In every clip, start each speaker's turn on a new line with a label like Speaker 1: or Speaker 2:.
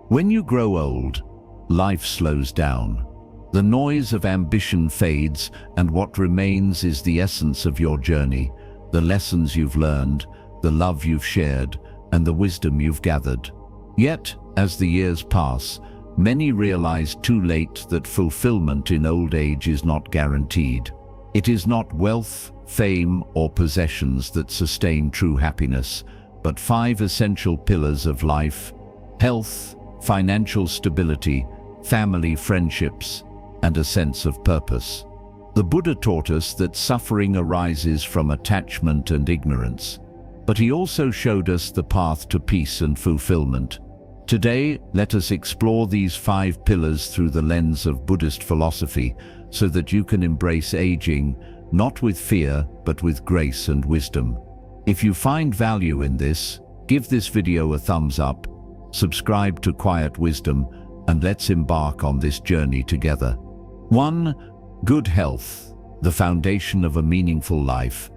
Speaker 1: When you grow old, life slows down. The noise of ambition fades, and what remains is the essence of your journey, the lessons you've learned, the love you've shared, and the wisdom you've gathered. Yet, as the years pass, many realize too late that fulfillment in old age is not guaranteed. It is not wealth, fame, or possessions that sustain true happiness, but 5 essential pillars of life: health, financial stability, family friendships, and a sense of purpose. The Buddha taught us that suffering arises from attachment and ignorance, but he also showed us the path to peace and fulfillment. Today, let us explore these 5 pillars through the lens of Buddhist philosophy so that you can embrace aging, not with fear, but with grace and wisdom. If you find value in this, give this video a thumbs up, subscribe to Quiet Wisdom, and let's embark on this journey together. 1. Good health, the foundation of a meaningful life.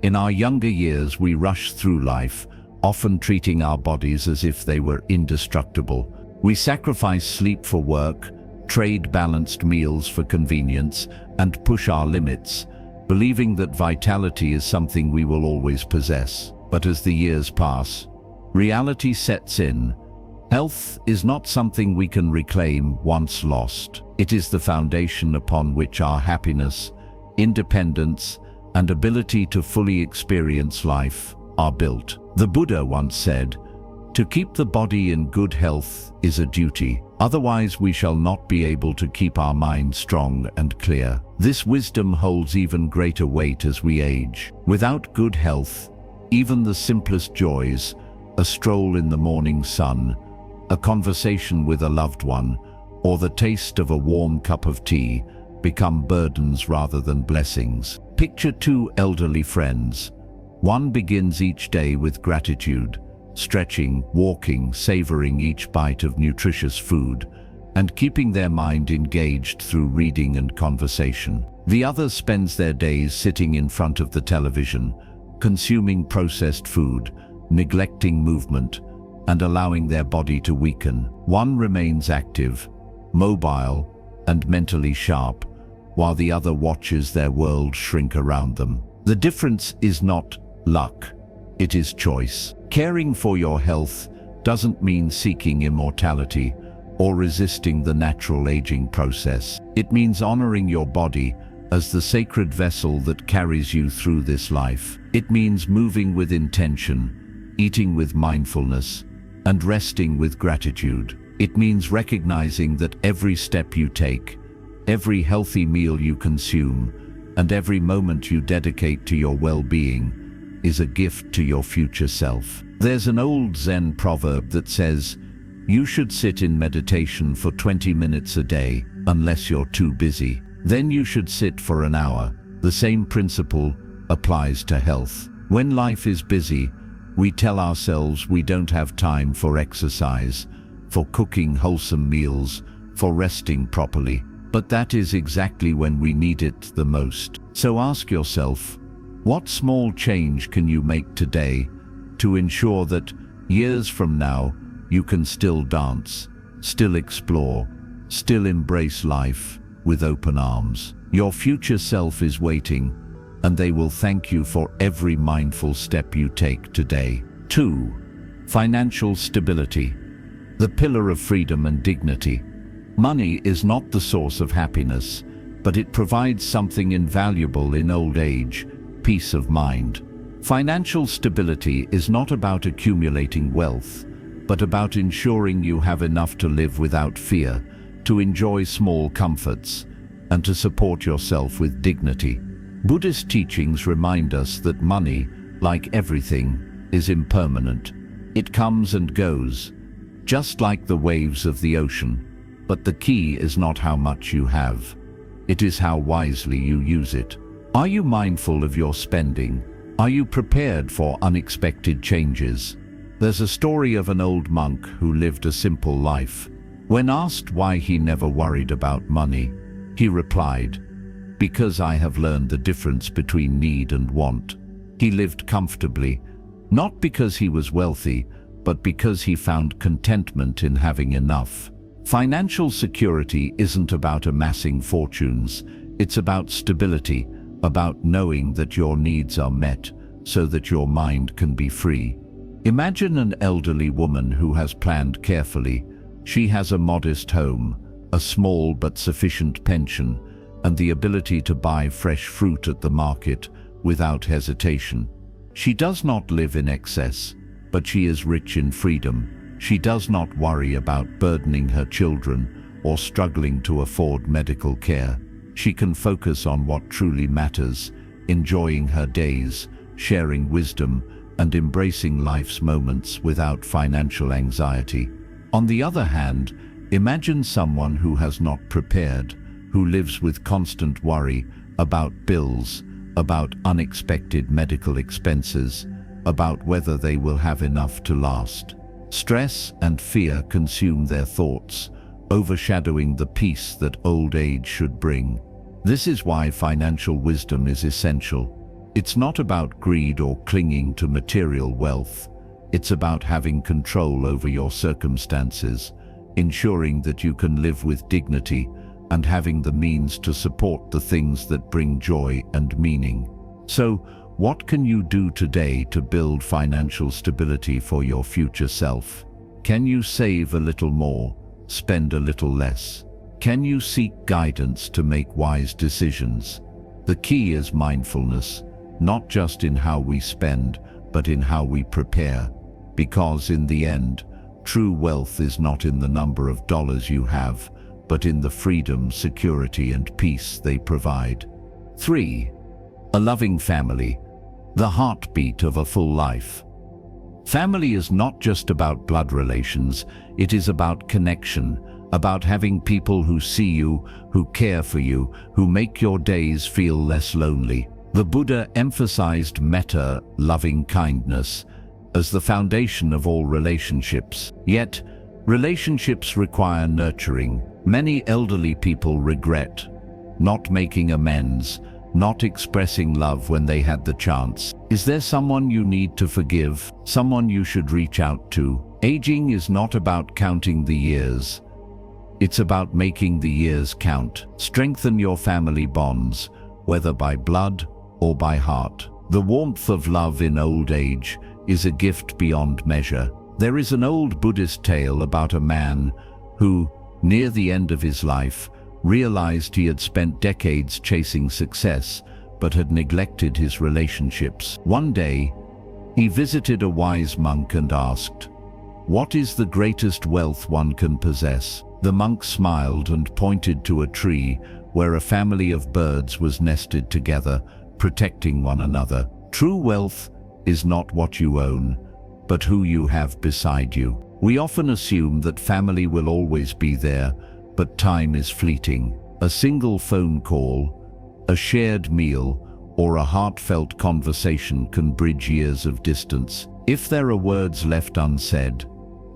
Speaker 1: In our younger years, we rush through life, often treating our bodies as if they were indestructible. We sacrifice sleep for work, trade balanced meals for convenience, and push our limits, believing that vitality is something we will always possess. But as the years pass, reality sets in. Health is not something we can reclaim once lost. It is the foundation upon which our happiness, independence, and ability to fully experience life are built. The Buddha once said, "To keep the body in good health is a duty, otherwise we shall not be able to keep our mind strong and clear." This wisdom holds even greater weight as we age. Without good health, even the simplest joys, a stroll in the morning sun, a conversation with a loved one, or the taste of a warm cup of tea, become burdens rather than blessings. Picture 2 elderly friends. One begins each day with gratitude, stretching, walking, savoring each bite of nutritious food, and keeping their mind engaged through reading and conversation. The other spends their days sitting in front of the television, consuming processed food, neglecting movement, and allowing their body to weaken. One remains active, mobile, and mentally sharp, while the other watches their world shrink around them. The difference is not luck, it is choice. Caring for your health doesn't mean seeking immortality or resisting the natural aging process. It means honoring your body as the sacred vessel that carries you through this life. It means moving with intention, eating with mindfulness, and resting with gratitude. It means recognizing that every step you take, every healthy meal you consume, and every moment you dedicate to your well-being is a gift to your future self. There's an old Zen proverb that says, "You should sit in meditation for 20 minutes a day, unless you're too busy. Then you should sit for an hour." The same principle applies to health. When life is busy, we tell ourselves we don't have time for exercise, for cooking wholesome meals, for resting properly. But that is exactly when we need it the most. So ask yourself, what small change can you make today to ensure that years from now you can still dance, still explore, still embrace life with open arms? Your future self is waiting, and they will thank you for every mindful step you take today. 2. Financial stability, the pillar of freedom and dignity. Money is not the source of happiness, but it provides something invaluable in old age: peace of mind. Financial stability is not about accumulating wealth, but about ensuring you have enough to live without fear, to enjoy small comforts, and to support yourself with dignity. Buddhist teachings remind us that money, like everything, is impermanent. It comes and goes, just like the waves of the ocean. But the key is not how much you have. It is how wisely you use it. Are you mindful of your spending? Are you prepared for unexpected changes? There's a story of an old monk who lived a simple life. When asked why he never worried about money, he replied, "Because I have learned the difference between need and want." He lived comfortably, not because he was wealthy, but because he found contentment in having enough. Financial security isn't about amassing fortunes. It's about stability, about knowing that your needs are met so that your mind can be free. Imagine an elderly woman who has planned carefully. She has a modest home, a small but sufficient pension, and the ability to buy fresh fruit at the market without hesitation. She does not live in excess, but she is rich in freedom. She does not worry about burdening her children or struggling to afford medical care. She can focus on what truly matters, enjoying her days, sharing wisdom, and embracing life's moments without financial anxiety. On the other hand, imagine someone who has not prepared, who lives with constant worry about bills, about unexpected medical expenses, about whether they will have enough to last. Stress and fear consume their thoughts, overshadowing the peace that old age should bring. This is why financial wisdom is essential. It's not about greed or clinging to material wealth. It's about having control over your circumstances, ensuring that you can live with dignity, and having the means to support the things that bring joy and meaning. So, what can you do today to build financial stability for your future self? Can you save a little more, spend a little less? Can you seek guidance to make wise decisions? The key is mindfulness, not just in how we spend, but in how we prepare. Because in the end, true wealth is not in the number of dollars you have, but in the freedom, security, and peace they provide. 3. A loving family, the heartbeat of a full life. Family is not just about blood relations, it is about connection, about having people who see you, who care for you, who make your days feel less lonely. The Buddha emphasized metta, loving kindness, as the foundation of all relationships. Yet, relationships require nurturing. Many elderly people regret not making amends, not expressing love when they had the chance. Is there someone you need to forgive, someone you should reach out to? Aging is not about counting the years. It's about making the years count. Strengthen your family bonds, whether by blood or by heart. The warmth of love in old age is a gift beyond measure. There is an old Buddhist tale about a man who, near the end of his life, realized he had spent decades chasing success, but had neglected his relationships. One day, he visited a wise monk and asked, "What is the greatest wealth one can possess?" The monk smiled and pointed to a tree where a family of birds was nested together, protecting one another. True wealth is not what you own, but who you have beside you. We often assume that family will always be there, but time is fleeting. A single phone call, a shared meal, or a heartfelt conversation can bridge years of distance. If there are words left unsaid,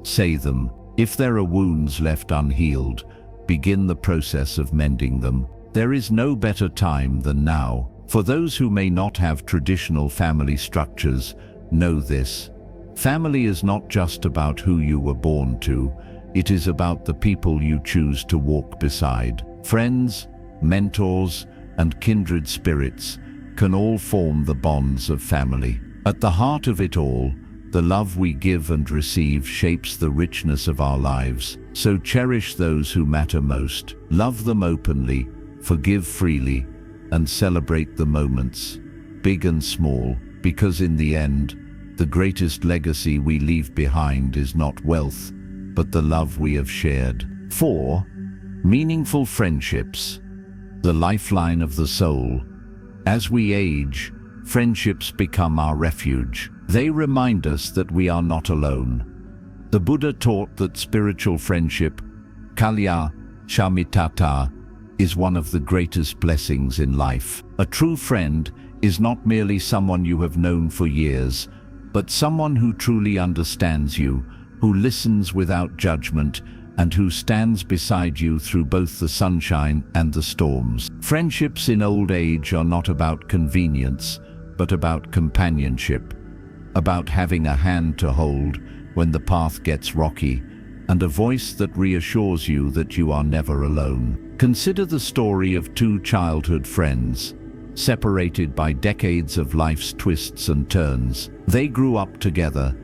Speaker 1: say them. If there are wounds left unhealed, begin the process of mending them. There is no better time than now. For those who may not have traditional family structures, know this. Family is not just about who you were born to, it is about the people you choose to walk beside. Friends, mentors, and kindred spirits can all form the bonds of family. At the heart of it all, the love we give and receive shapes the richness of our lives. So cherish those who matter most. Love them openly, forgive freely, and celebrate the moments, big and small, because in the end, the greatest legacy we leave behind is not wealth, but the love we have shared. 4. Meaningful friendships, the lifeline of the soul. As we age, friendships become our refuge. They remind us that we are not alone. The Buddha taught that spiritual friendship, kalya shamitata, is one of the greatest blessings in life. A true friend is not merely someone you have known for years, but someone who truly understands you, who listens without judgment, and who stands beside you through both the sunshine and the storms. Friendships in old age are not about convenience, but about companionship, about having a hand to hold when the path gets rocky, and a voice that reassures you that you are never alone. Consider the story of two childhood friends, separated by decades of life's twists and turns. They grew up together,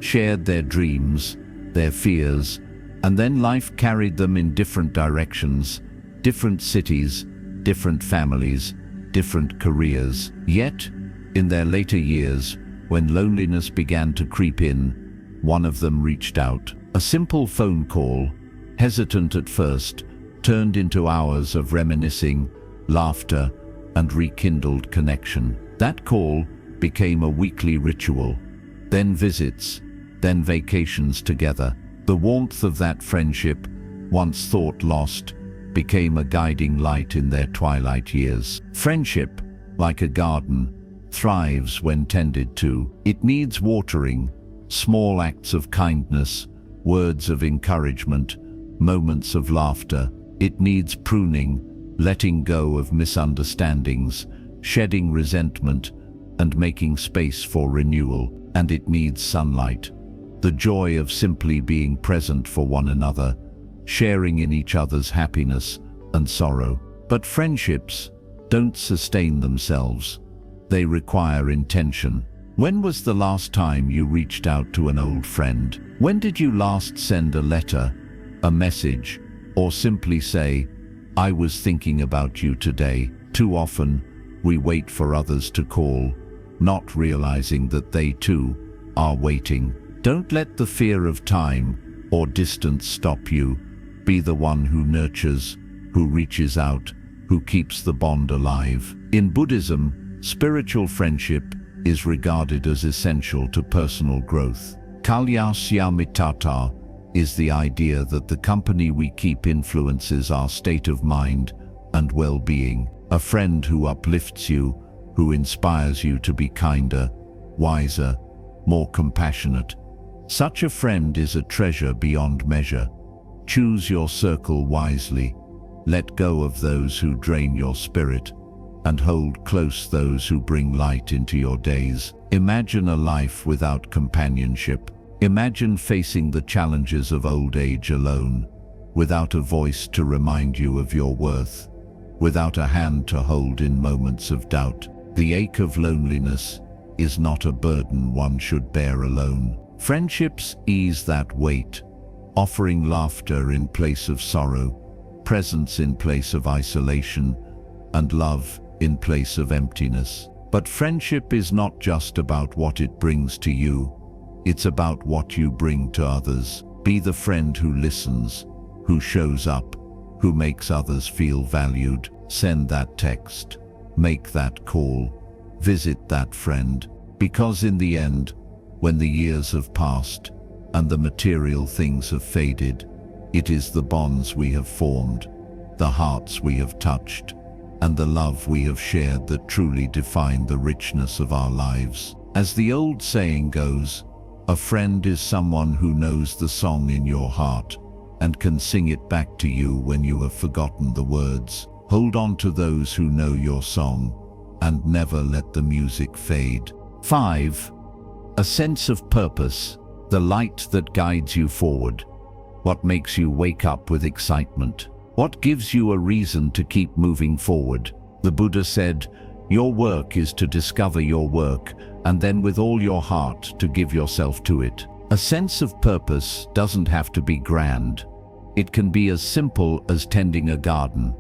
Speaker 1: shared their dreams, their fears, and then life carried them in different directions, different cities, different families, different careers. Yet, in their later years, when loneliness began to creep in, one of them reached out. A simple phone call, hesitant at first, turned into hours of reminiscing, laughter, and rekindled connection. That call became a weekly ritual, then visits, then vacations together. The warmth of that friendship, once thought lost, became a guiding light in their twilight years. Friendship, like a garden, thrives when tended to. It needs watering, small acts of kindness, words of encouragement, moments of laughter. It needs pruning, letting go of misunderstandings, shedding resentment, and making space for renewal. And it needs sunlight, the joy of simply being present for one another, sharing in each other's happiness and sorrow. But friendships don't sustain themselves. They require intention. When was the last time you reached out to an old friend? When did you last send a letter, a message, or simply say, "I was thinking about you today"? Too often, we wait for others to call, not realizing that they too are waiting. Don't let the fear of time or distance stop you. Be the one who nurtures, who reaches out, who keeps the bond alive. In Buddhism, spiritual friendship is regarded as essential to personal growth. Kalyasyamittata is the idea that the company we keep influences our state of mind and well-being. A friend who uplifts you, who inspires you to be kinder, wiser, more compassionate. Such a friend is a treasure beyond measure. Choose your circle wisely. Let go of those who drain your spirit, and hold close those who bring light into your days. Imagine a life without companionship. Imagine facing the challenges of old age alone, without a voice to remind you of your worth, without a hand to hold in moments of doubt. The ache of loneliness is not a burden one should bear alone. Friendships ease that weight, offering laughter in place of sorrow, presence in place of isolation, and love in place of emptiness. But friendship is not just about what it brings to you. It's about what you bring to others. Be the friend who listens, who shows up, who makes others feel valued. Send that text, make that call, visit that friend. Because in the end, when the years have passed and the material things have faded, it is the bonds we have formed, the hearts we have touched, and the love we have shared that truly define the richness of our lives. As the old saying goes, a friend is someone who knows the song in your heart and can sing it back to you when you have forgotten the words. Hold on to those who know your song and never let the music fade. 5. A sense of purpose, the light that guides you forward. What makes you wake up with excitement? What gives you a reason to keep moving forward? The Buddha said, "Your work is to discover your work, and then with all your heart to give yourself to it." A sense of purpose doesn't have to be grand. It can be as simple as tending a garden,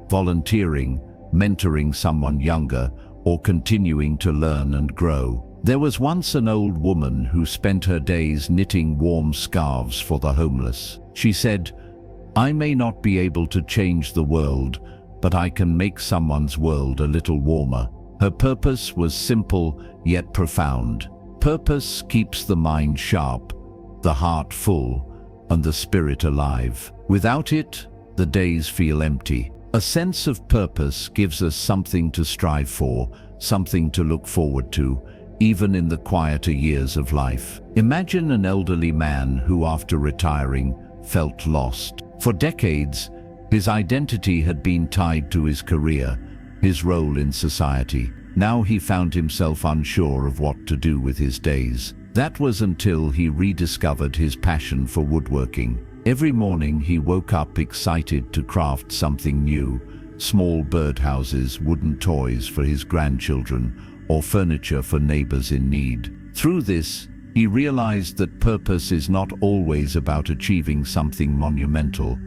Speaker 1: volunteering, mentoring someone younger, or continuing to learn and grow. There was once an old woman who spent her days knitting warm scarves for the homeless. She said, "I may not be able to change the world, but I can make someone's world a little warmer." Her purpose was simple yet profound. Purpose keeps the mind sharp, the heart full, and the spirit alive. Without it, the days feel empty. A sense of purpose gives us something to strive for, something to look forward to, even in the quieter years of life. Imagine an elderly man who, after retiring, felt lost. For decades, his identity had been tied to his career, his role in society. Now he found himself unsure of what to do with his days. That was until he rediscovered his passion for woodworking. Every morning he woke up excited to craft something new, small birdhouses, wooden toys for his grandchildren, or furniture for neighbors in need. Through this, he realized that purpose is not always about achieving something monumental.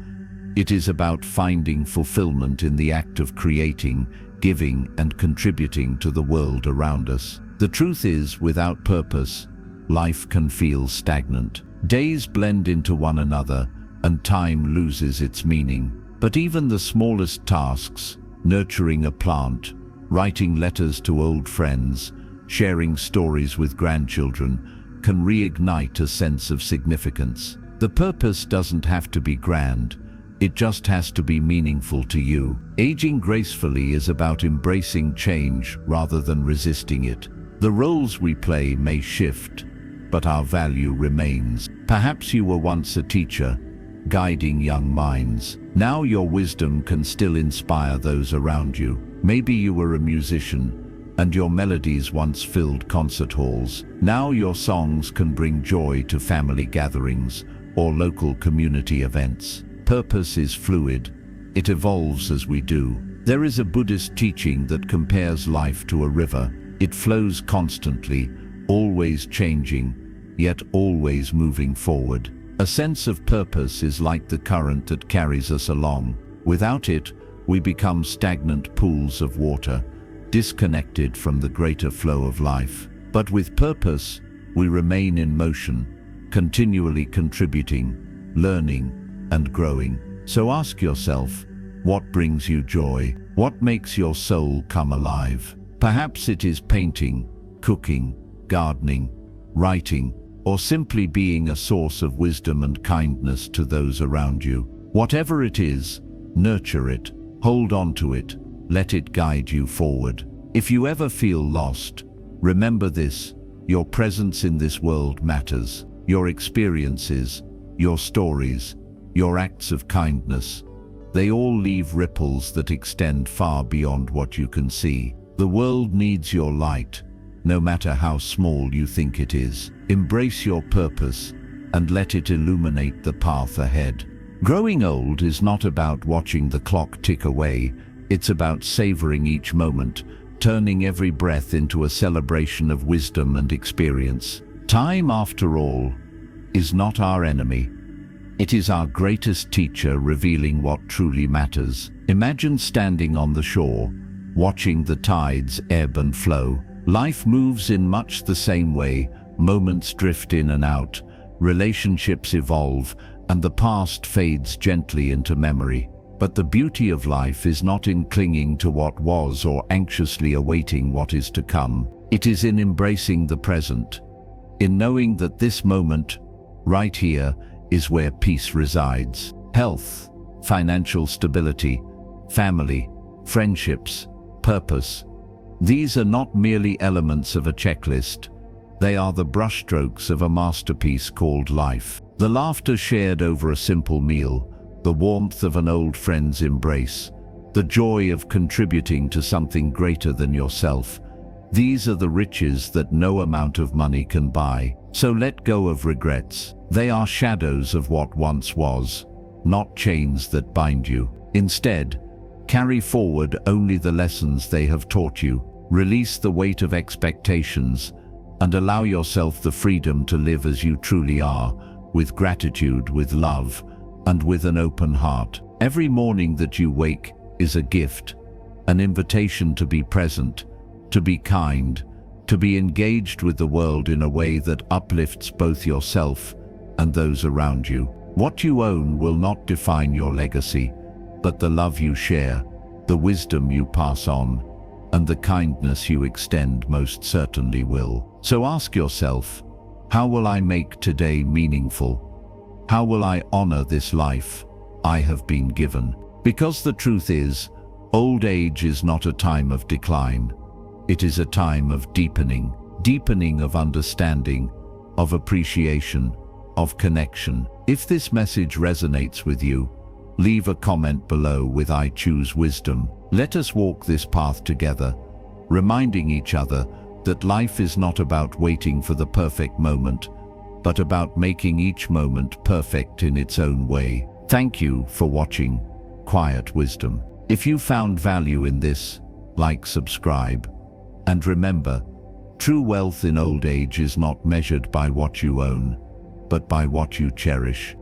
Speaker 1: It is about finding fulfillment in the act of creating, giving, and contributing to the world around us. The truth is, without purpose, life can feel stagnant. Days blend into one another, and time loses its meaning. But even the smallest tasks, nurturing a plant, writing letters to old friends, sharing stories with grandchildren, can reignite a sense of significance. The purpose doesn't have to be grand, it just has to be meaningful to you. Aging gracefully is about embracing change rather than resisting it. The roles we play may shift, but our value remains. Perhaps you were once a teacher, guiding young minds. Now your wisdom can still inspire those around you. Maybe you were a musician, and your melodies once filled concert halls. Now your songs can bring joy to family gatherings or local community events. Purpose is fluid. It evolves as we do. There is a Buddhist teaching that compares life to a river. It flows constantly, always changing, yet always moving forward. A sense of purpose is like the current that carries us along. Without it, we become stagnant pools of water, disconnected from the greater flow of life. But with purpose, we remain in motion, continually contributing, learning, and growing. So ask yourself, what brings you joy? What makes your soul come alive? Perhaps it is painting, cooking, gardening, writing, or simply being a source of wisdom and kindness to those around you. Whatever it is, nurture it, hold on to it, let it guide you forward. If you ever feel lost, remember this: your presence in this world matters. Your experiences, your stories, your acts of kindness, they all leave ripples that extend far beyond what you can see. The world needs your light, no matter how small you think it is. Embrace your purpose and let it illuminate the path ahead. Growing old is not about watching the clock tick away. It's about savoring each moment, turning every breath into a celebration of wisdom and experience. Time, after all, is not our enemy. It is our greatest teacher, revealing what truly matters. Imagine standing on the shore, watching the tides ebb and flow. Life moves in much the same way. Moments drift in and out, relationships evolve, and the past fades gently into memory. But the beauty of life is not in clinging to what was or anxiously awaiting what is to come. It is in embracing the present, in knowing that this moment, right here, is where peace resides. Health, financial stability, family, friendships, purpose. These are not merely elements of a checklist. They are the brushstrokes of a masterpiece called life. The laughter shared over a simple meal, the warmth of an old friend's embrace, the joy of contributing to something greater than yourself. These are the riches that no amount of money can buy. So let go of regrets. They are shadows of what once was, not chains that bind you. Instead, carry forward only the lessons they have taught you. Release the weight of expectations and allow yourself the freedom to live as you truly are, with gratitude, with love, and with an open heart. Every morning that you wake is a gift, an invitation to be present, to be kind, to be engaged with the world in a way that uplifts both yourself and those around you. What you own will not define your legacy, but the love you share, the wisdom you pass on, and the kindness you extend most certainly will. So ask yourself, how will I make today meaningful? How will I honor this life I have been given? Because the truth is, old age is not a time of decline. It is a time of deepening of understanding, of appreciation, of connection. If this message resonates with you, leave a comment below with "I choose wisdom." Let us walk this path together, reminding each other that life is not about waiting for the perfect moment, but about making each moment perfect in its own way. Thank you for watching Quiet Wisdom. If you found value in this, like, subscribe, and remember, true wealth in old age is not measured by what you own, but by what you cherish.